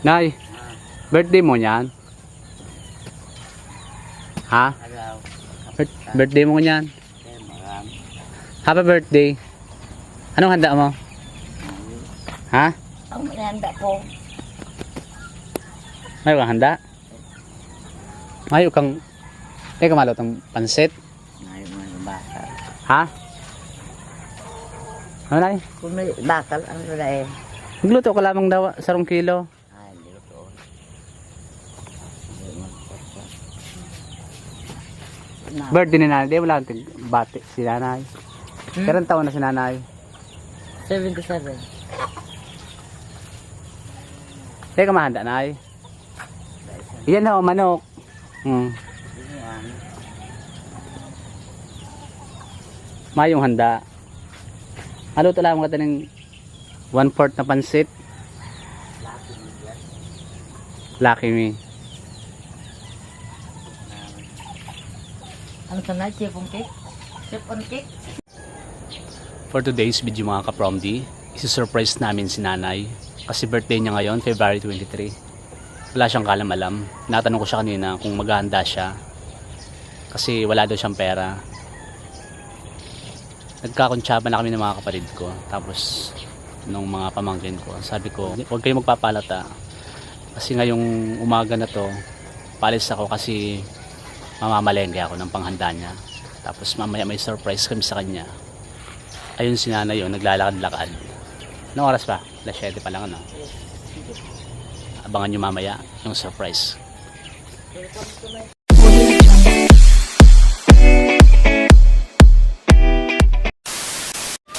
Nay, birthday mo yan? Ha? Birthday mo yan? Happy birthday. Anong handa mo? Ha? Ang handa ko. May kang handa? May kang... Teka malutong pansit? Ngayon mga bakal. Ha? Ano na eh? Kung may bakal, ano na eh? Magluto ko lamang daw sa 2 kilo. Ay, hindi ko to. Birthday ni nanay. Di wala natin bati si nanay. Kailan taon na si nanay? 77. Teka mahanda nay. Yan ho, manok. Mayong handa. Haluto lang mga taning 1/4 na pansit. Lucky me. Ano ka na? Chip on cake? Chip on cake? For today's video mga ka-promdi, isi-surprise namin si nanay. Kasi birthday niya ngayon, February 23. Wala siyang kalam-alam. Natanong ko siya kanina kung maghahanda siya. Kasi wala daw siyang pera. Nagkakuntsaba na kami ng mga kapatid ko. Tapos, nung mga pamangkin ko, sabi ko, huwag kayo magpapalata. Kasi ngayong umaga na to, palis ako kasi mamamalengke ako ng panghanda niya. Tapos mamaya may surprise kami sa kanya. Ayun si nanay yun, naglalakad-lakad. Anong oras pa? 7 pa lang ano. Abangan nyo mamaya yung surprise.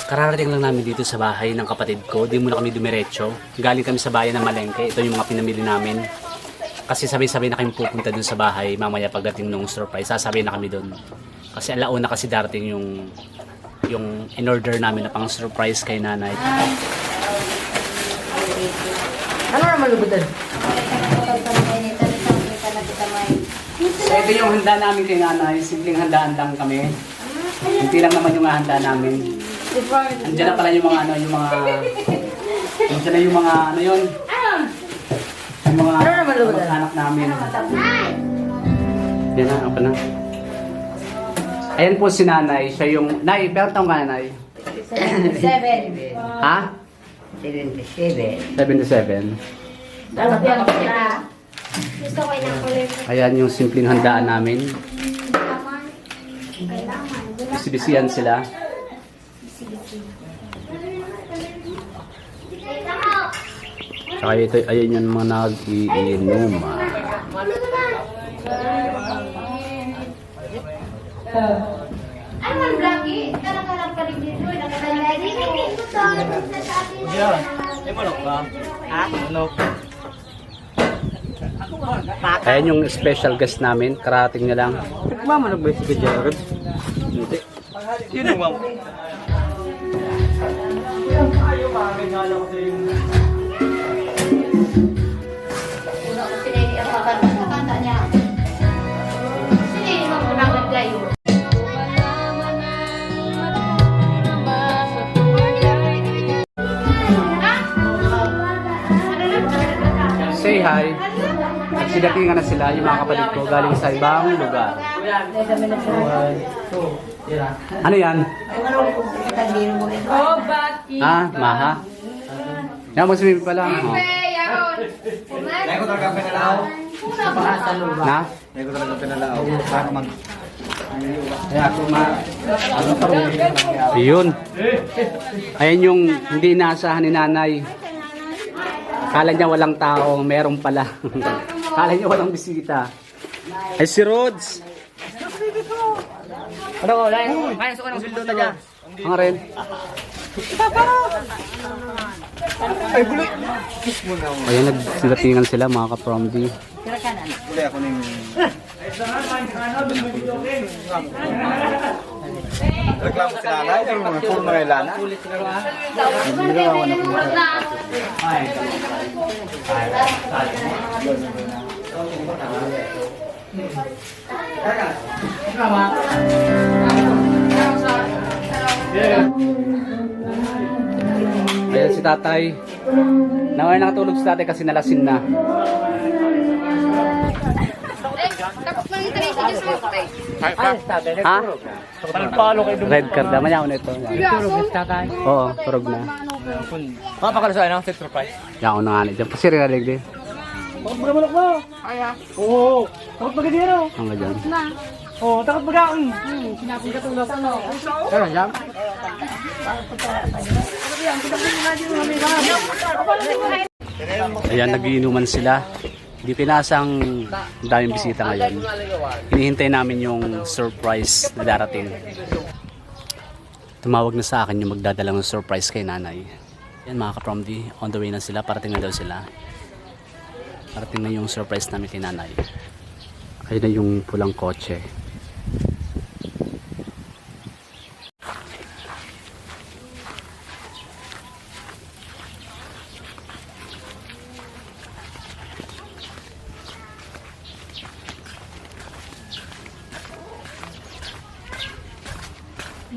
Kararating lang namin dito sa bahay ng kapatid ko. Di muna kami dumiretso. Galing kami sa bayan ng Malengke. Ito yung mga pinamili namin. Kasi sabay-sabay na kami pupunta dun sa bahay. Mamaya pagdating nung surprise, sasabay na kami dun. Kasi alauna kasi darating yung in-order namin na pang surprise kay nanay. Ano naman lubutan? So ito yung handa namin kay nanay. Simpleng handaan lang kami. Hindi lang naman yung handa namin. Andiyan na pala yung mga andiyan na yung mga yun. Yung mga anak namin. Yan na, okay na. Ayan po si nanay. Siya yung... Nay, pero taong ka na, nay? 77. Ha? 77. 77. Dapat yan ko na. Gusto ko ilang kulit. Ayan yung simpleng handaan namin. Kailangan. Bisibisihan sila. Saka ito, ayun yung mga nag-iinom. Ay, man, Blackie. Karang-karang ka rin dito. Nakadala rin. Ito sa atin. Yan. May manok ba? Ha? Manok. Ayan yung special guest namin. Karating niya lang. Nagmamanok ba si Jared? Hindi. Yun ang mama. Una ko sinili ang kakanta sa kanta niya. Sinili mo ko nang gayo. Say hi. Nagsidatingan na sila yung mga kapatid ko galing sa ibang lugar. Ano yan? Ah, maha. Yan mo sumimi pala. Oh. Dahil ko talaga pinalao. Na? Dahil ko talaga pinalao. Para mag... Kaya ako Ayun. Ayan yung hindi inaasahan ni nanay. Kala niya walang tao, meron pala. Kala niya walang bisita. Ay si Rods. Ano ko? Kaya suko ng sildo niya. Ang rin. Ay, buloy! Kiss mo na. Ayan, nagsilatingan sila mga ka-promdi. Buloy ako ng... Reklamo si nanay. Ay, mga puro na kailana. Hindi na ako napunta. Ayan si tatay. Nawala nakatulog si tatay kasi nalasin na. Tapos man yung Teresa, Diyos ko. Ha? Red card naman ako nito. Oo, turog na. Papakalusa ano? Set surprise. Yan ako nanganay dyan. Pasiri na din. Magmulok mo. Kaya. Oo. Takot magandiro. Hanggang dyan. Na. Oo, takot magaon. Sinapong katulog. Ano? Kaya dyan? Ayan, nagiinuman sila. Di pinasang daming bisita ngayon. Hinihintay namin yung surprise na darating. Tumawag na sa akin yung magdadala ng surprise kay nanay. Yan mga ka-promdi, on the way na sila. Parating na daw sila. Parating na yung surprise namin kay nanay. Ayun na yung pulang kotse.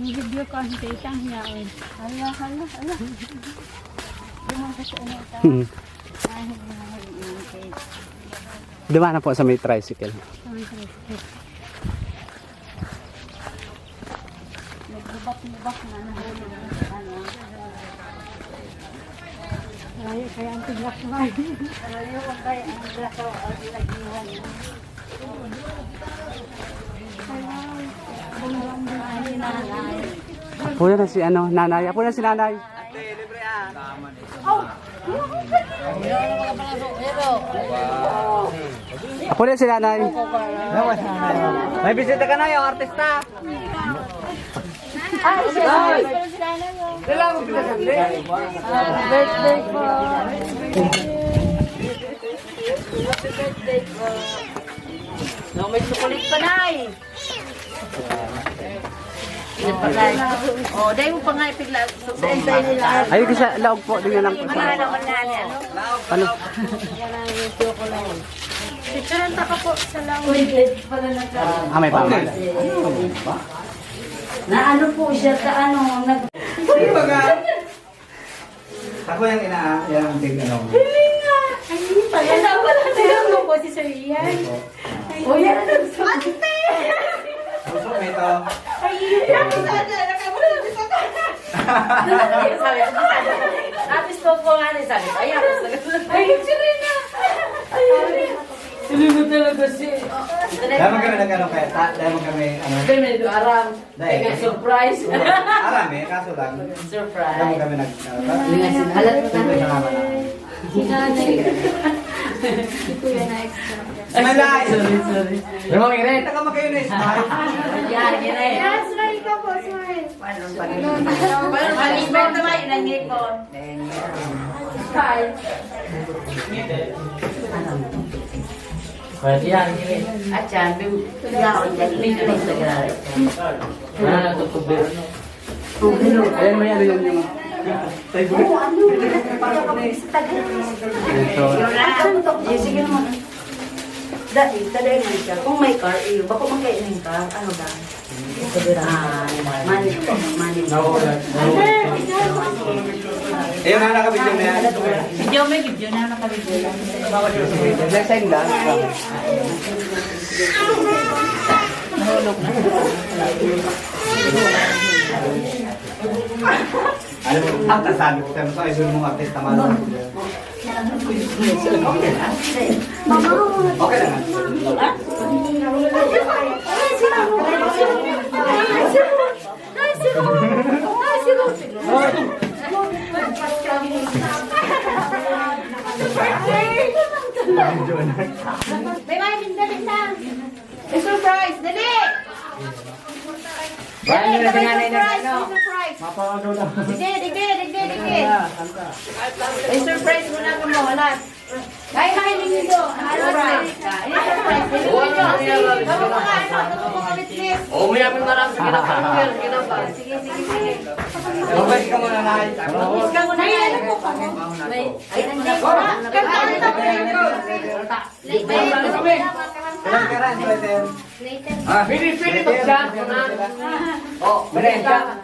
Yung video ko ang titang yaon. Hala. Dumang kasi ano ito. Dumaan na po sa may tricycle. Nagbubak na nahuli. Layo kaya ang tiglak na. Layo kaya ang tiglak na. Apo na si ano, nanay. Apo na si nanay. Apo na si nanay. May bisita ka na yung artista. Birthday po. No, may chocolate pa na eh. Oh, dahil mo pa nga ipigla. Sensay nila. Ayun kasi laog po, tingnan lang po sa. Ano naman na ano? Ano? Picturean ka po sa lang. Ah, may pamay. Na ano po siya sa ano, nag... Ako yung yung big ano. Kaya wala tayo mo po si Sir Ian. Oh, yan ang nagsabi. Gusto mo ito. Atis po po nga rin sabi. Ay, ako Serena! Tuloy mo talaga siya. Dahil kami nagkano kaya. Dahil kami ano. Kaya medyo aram. Dahil. Surprise. Alam kaso lang. Surprise. Dahil kami Halat mo Siyempre sa naman na. Si Kuya na extra. Malay! Sorry. Lumang rin. Taka mo kayo na smile. Yan, yan na yan. Smile ka po, smile. Paano pag-invent naman yun ang ngipon? Smile. At yan, bigla ako dyan. Medyo na sa grabe. Ayan, may ano yun yung... Sige naman. Tadayin na siya. Kung may car, bako magkainin ka, ano ba? Money. Ayun na nakabidyo na yan. Video na nakabidyo. Next time lang. Alam mo, ang tasabi ko tayo sa idol mong artista malo. Okay lang. May mga bindalit na. Surprise! Dali! Dali! Surprise! Mapano lang. Digdi! May surprise mo na mo, lahat. Ay, mahiling nito. Surprise. Surprise. Kamu mga witness. Oh, may apin marami sa kinapangil. Sige. Okay ka muna na. Miss ka muna yan. Ano po ka mo? Ay, nandiyan ko na. Kantaan na po yan. Kailan ka rin, Peter? Pili pag dyan. Oh, merenda.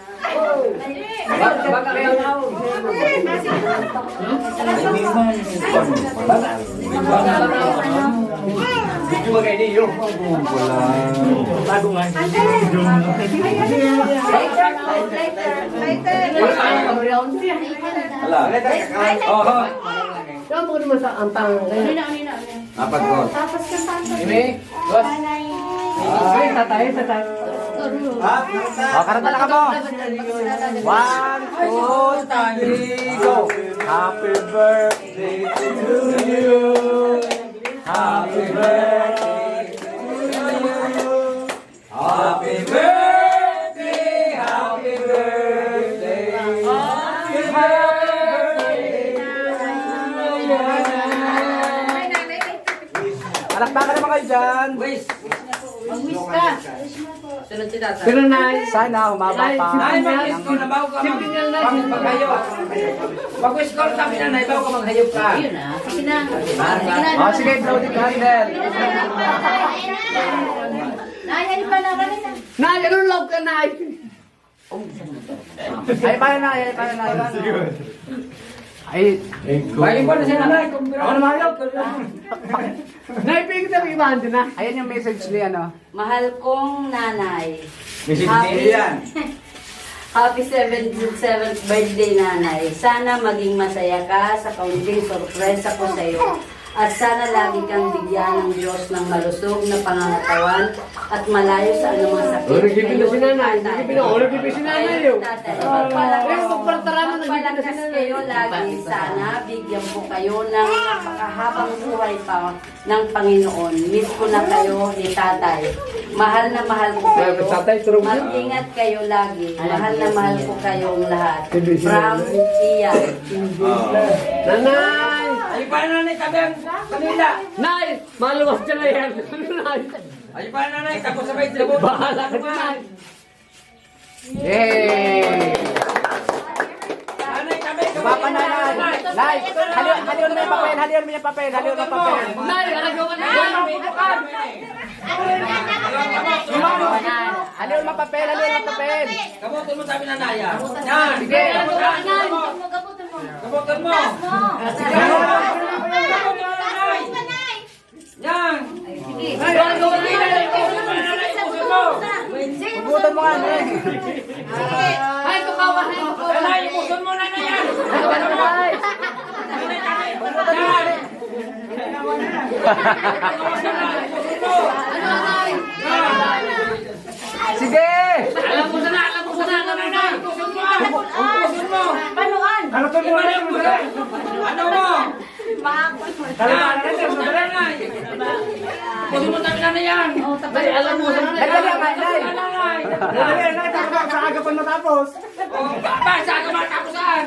Apat ko. Tapos ka saan? Karanta na ka mo. 1, 2, 3, go. Happy birthday to you. Happy birthday to you. Happy birthday, happy birthday. Happy birthday to you. Palakpakan naman kayo dyan. Mag-wish ka. Pero na, Sana humaba pa. ay mag-wish ko na bago ka maghayop. Mag-wish ko kami na bago ka maghayop ka. Yun na. Sige na. Sige na. Oh, sige, blow the candle. Ay, pa na. Rami na. Na, ganun lang ka na. Ay, paano na, ay, paano na. Ay, Bayin ko na si nanay. ako na mahayop. Naipigit ang ibahan din na. Ayan yung message ni ano. Mahal kong nanay. Message Happy- yan. Happy 77th birthday, nanay. Sana maging masaya ka sa kaunting sorpresa ko sa iyo. At sana lagi kang bigyan ng Diyos ng malusog na pangangatawan at malayo sa anumang sakit. Oh, nagpipin na si nanay. Tatay. Nagpipin si nanay yun. Tatay, magpaltaraman, nagpipin na si magpalakas nanay. kayo lagi. Sana bigyan po kayo ng napakahabang buhay pa ng Panginoon. Miss ko na kayo ni tatay. Mahal na mahal ko kayo. Tatay, turong yun. Mag-ingat kayo lagi. Mahal na mahal ko kayong lahat. From Ian. Nanay! Ay, paano nanay tabi ang kanila? Nay! Maluwas ka na yan. Nay! Ay, paano nanay? Tapos sabay tribut. Bahala ka na, Nay. Yay! Nanay tabi. Papa na yan. Nay, halion mo yung papel, halion mo yung papel, halion mo yung papel. Nay, alagaw ka na. Halion mo yung papel, halion mo yung papel. Kamutin mo sabi nanay. Yan. Sige. Kamutin mo. Yan. Nay, alagaw ka na. Hugutan mo nga, Nay. Ay, tukawa na. Nanay, ipusun mo nanay yan. Hugutan mo, Nay. Yan. Sige! Alam mo sana nanay. Ipusun mo. Ipusun mo. Panuan? Ano mo? Nanay. Ipusun mo sabi nanay yan. Nay, alam mo sana nanay. Dali ang Nay. Nanay. Dali, Nay, sa agapan matapos. Ba, saan ka matapusan?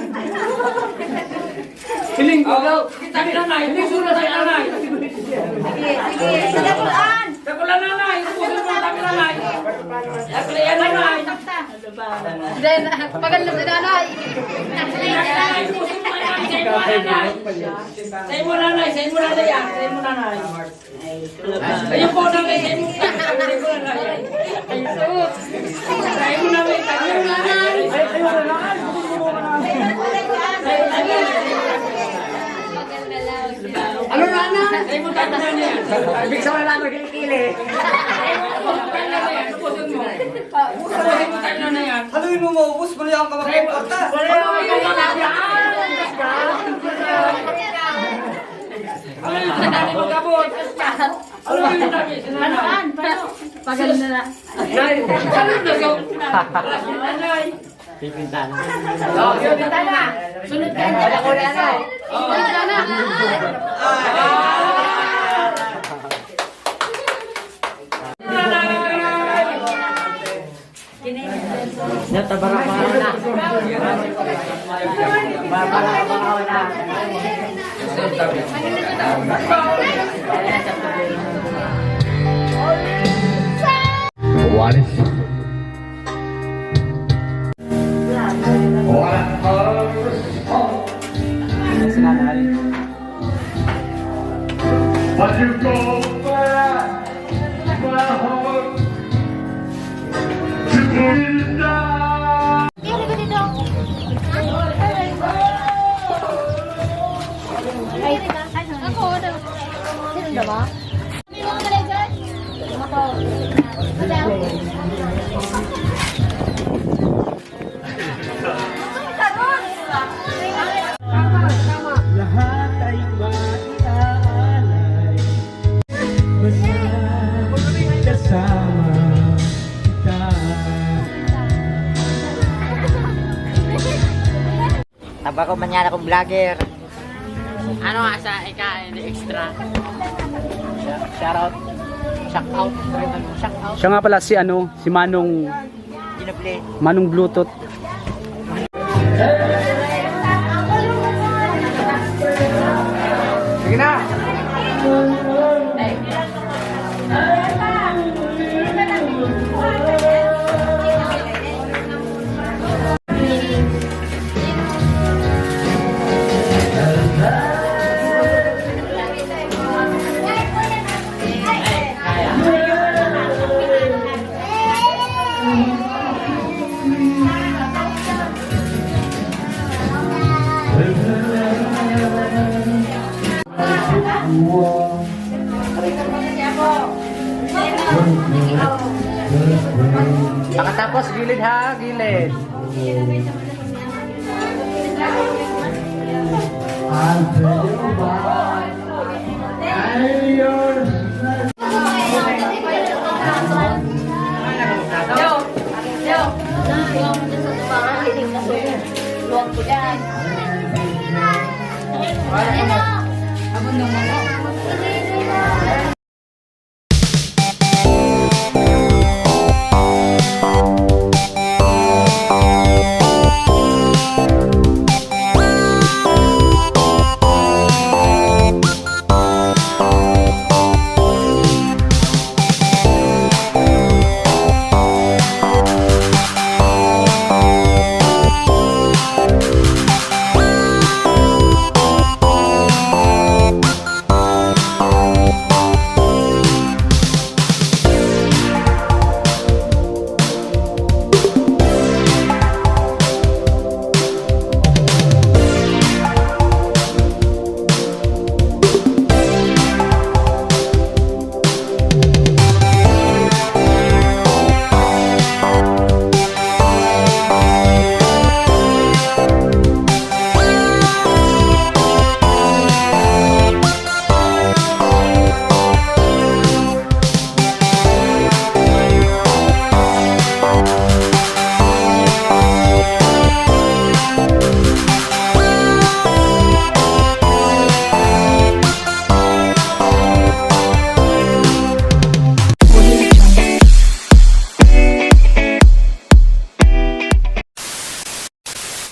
Hiling ko daw. Sabi nanay. Ipusun mo sabi nanay. Sige. Panuan? Kakulan nanay. Ipusun mo sabi nanay. Kakulan nanay. Then, paganda si nanay. Say mo nanay yan. Say mo nanay. Ayun po nanay. Say mo nanay. Say mo nanay. Ano nanay? Say mo nanay yan. Ibig sa wala magkikili. Pusun mo nanay yan. Haluin mo mo, ubus mo yung kamay mo. Ano yung sinabi mo kabot? Ano yung sinabi? Panuan? Paganda na. Nay, Ano na so? Nanay. oh, yun, tita na. Sunod ka na. Wala ko na, Nay. Sunod ka na. Si nanay. But you go back my heart to put it down. Kaya ko dito. Lahat ay maiaalay basta kasama kita. Taba ko manyan akong vlogger. Ano nga sa ika, hindi extra. Shout out. Shock out. Shock out. Siya nga pala si si Manong Ginuplay. Manong Bluetooth. Sige na. Pagkatapos gilid ha, gilid. Abon ng mga